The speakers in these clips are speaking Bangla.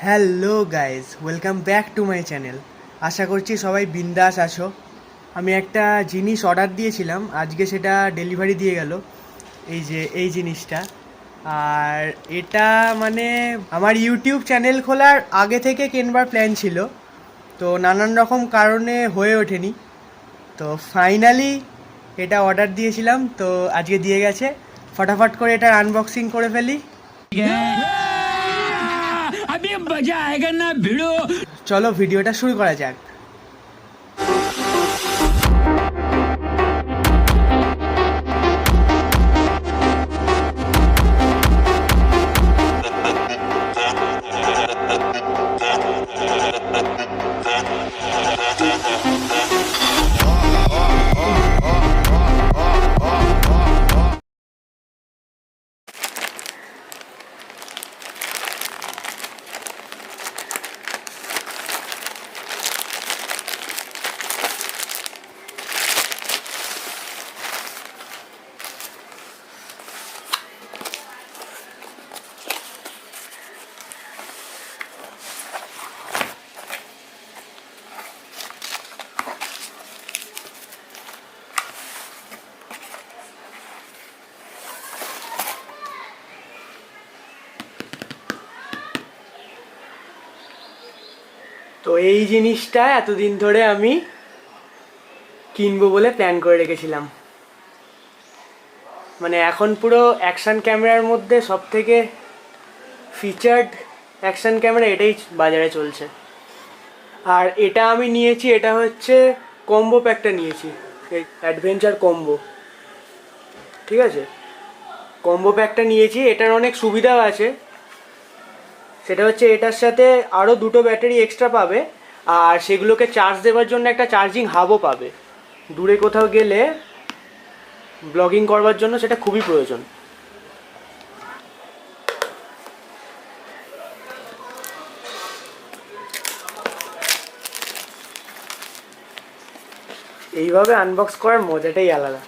Hello guys, welcome back to my channel. আশা করছি সবাই বিন্দাস আছো। আমি একটা জিনিস অর্ডার দিয়েছিলাম, আজকে সেটা ডেলিভারি দিয়ে গেল। এই যে এই জিনিসটা, আর এটা মানে আমার ইউটিউব চ্যানেল খোলার আগে থেকে কেনবার প্ল্যান ছিল, তো নানান রকম কারণে হয়ে ওঠেনি। তো ফাইনালি এটা অর্ডার দিয়েছিলাম, তো আজকে দিয়ে গেছে। ফটাফট করে এটার আনবক্সিং করে ফেলি। अभी मजा आएगा ना भिड़ो। চলো ভিডিওটা শুরু করা যাক। তো এই জিনিসটা এতদিন ধরে আমি কিনবো বলে প্ল্যান করে রেখেছিলাম। মানে এখন পুরো অ্যাকশন ক্যামেরার মধ্যে সব থেকে ফিচার্ড অ্যাকশন ক্যামেরা এটাই বাজারে চলছে। আর এটা আমি নিয়েছি, এটা হচ্ছে কম্বো প্যাকটা নিয়েছি, অ্যাডভেঞ্চার কম্বো। ঠিক আছে, কম্বো প্যাকটা নিয়েছি। এটার অনেক সুবিধাও আছে। সেটা হচ্ছে এটার সাথে আরও দুটো ব্যাটারি এক্সট্রা পাবে, আর সেগুলোকে চার্জ দেওয়ার জন্য একটা চার্জিং হাবও পাবে। দূরে কোথাও গেলে ব্লগিং করবার জন্য সেটা খুবই প্রয়োজন। এইভাবে আনবক্স করার মজাটাই আলাদা।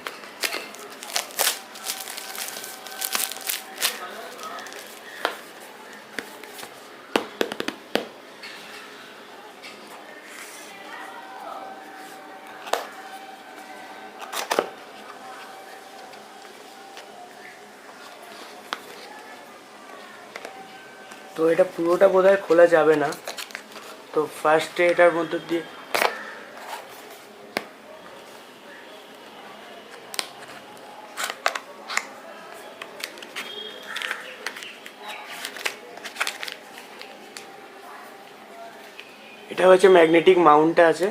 তো এটা পুরোটা বোধহয় খোলা যাবে না, তো ফার্স্টে এটার মধ্যে দিয়ে এটা হচ্ছে ম্যাগনেটিক মাউন্টটা আছে,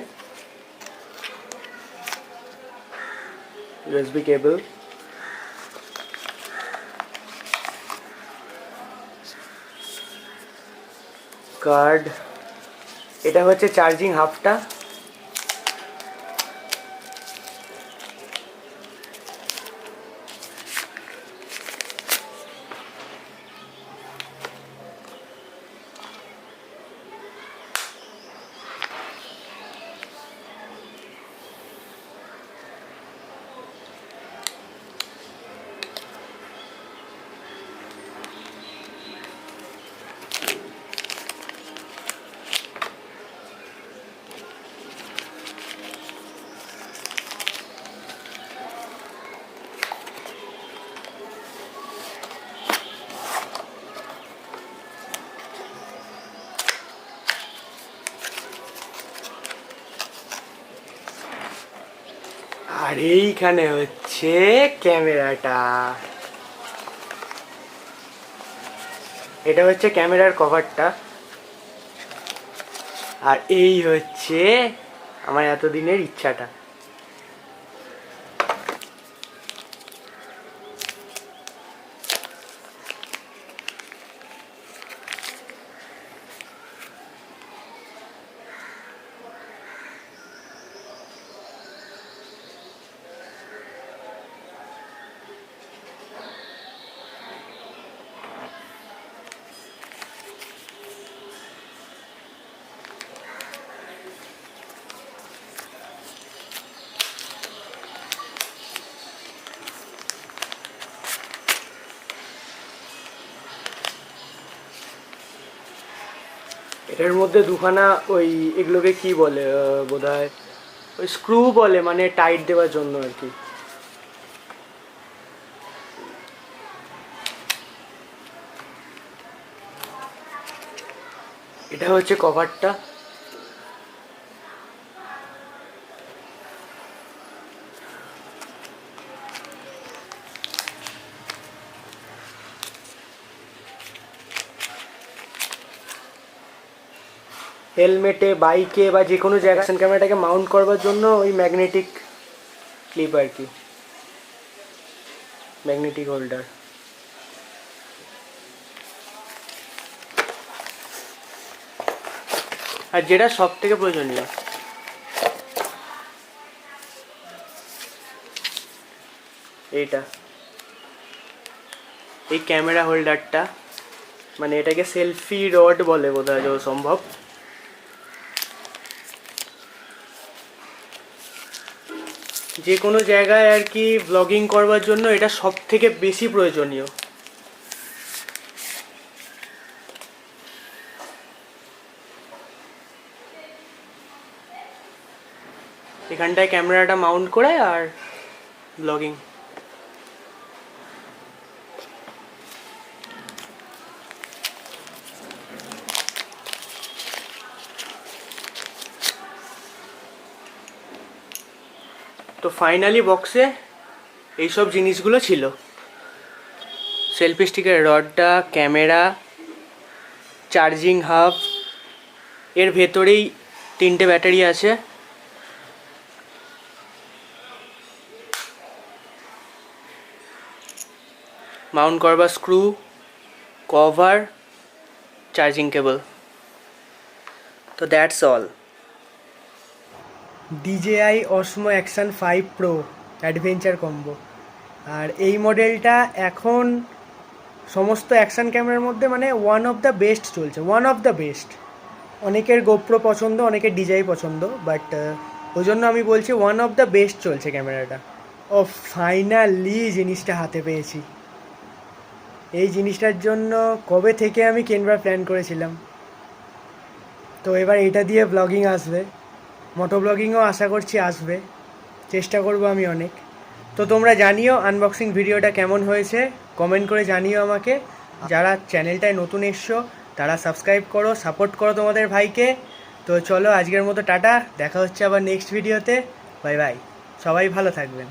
ইউএসবি কেবল, কার্ড। এটা হচ্ছে চার্জিং হাবটা। আর এইখানে হচ্ছে ক্যামেরাটা। এটা হচ্ছে ক্যামেরার কভারটা। আর এই হচ্ছে আমার এতদিনের ইচ্ছাটা। এটার মধ্যে দুখানা ওই এগুলোকে কি বলে বোধহয় ওই স্ক্রু বলে, মানে টাইট দেওয়ার জন্য আর কি। এটা হচ্ছে কভারটা। হেলমেটে, বাইকে বা যে কোনো জায়গায় অ্যাকশন ক্যামেরাটাকে মাউন্ট করবার জন্য ওই ম্যাগনেটিক ক্লিপ আর কি, ম্যাগনেটিক হোল্ডার। আর যেটা সব থেকে প্রয়োজনীয়, এইটা, এই ক্যামেরা হোল্ডারটা, মানে এটাকে সেলফি রড বলে বোধহয় যত সম্ভব। যে কোনো জায়গায় আর কি ব্লগিং করবার জন্য এটা সব থেকে বেশি প্রয়োজনীয়। এখানটায় ক্যামেরাটা মাউন্ট করে আর ব্লগিং। তো ফাইনালি বক্সে এইসব জিনিসগুলো ছিল, সেলফি স্টিকের রডটা, ক্যামেরা, চার্জিং হাব, এর ভেতরেই 3টে ব্যাটারি আছে, মাউন্ট করবার স্ক্রু, কভার, চার্জিং কেবল। তো that's all. DJI Osmo Action 5 Pro adventure combo. আর এই মডেলটা এখন সমস্ত অ্যাকশান ক্যামেরার মধ্যে মানে ওয়ান অফ দ্য বেস্ট চলছে, ওয়ান অফ দ্য বেস্ট। অনেকের GoPro পছন্দ, অনেকের DJI পছন্দ, বাট ওই জন্য আমি বলছি ওয়ান অফ দ্য বেস্ট চলছে ক্যামেরাটা। ও ফাইনালি জিনিসটা হাতে পেয়েছি। এই জিনিসটার জন্য কবে থেকে আমি কেনবার প্ল্যান করেছিলাম। তো এবার এটা দিয়ে ব্লগিং আসবে, মোটো ব্লগিংও আশা করছি আসবে, চেষ্টা করব আমি অনেক। তো তোমরা জানিও আনবক্সিং ভিডিওটা কেমন হয়েছে, কমেন্ট করে জানিও আমাকে। যারা চ্যানেলটায় নতুন এসছো তারা সাবস্ক্রাইব করো, সাপোর্ট করো তোমাদের ভাইকে। তো চলো আজকের মতো টাটা, দেখা হচ্ছে আবার নেক্সট ভিডিওতে। বাই বাই, সবাই ভালো থাকবেন।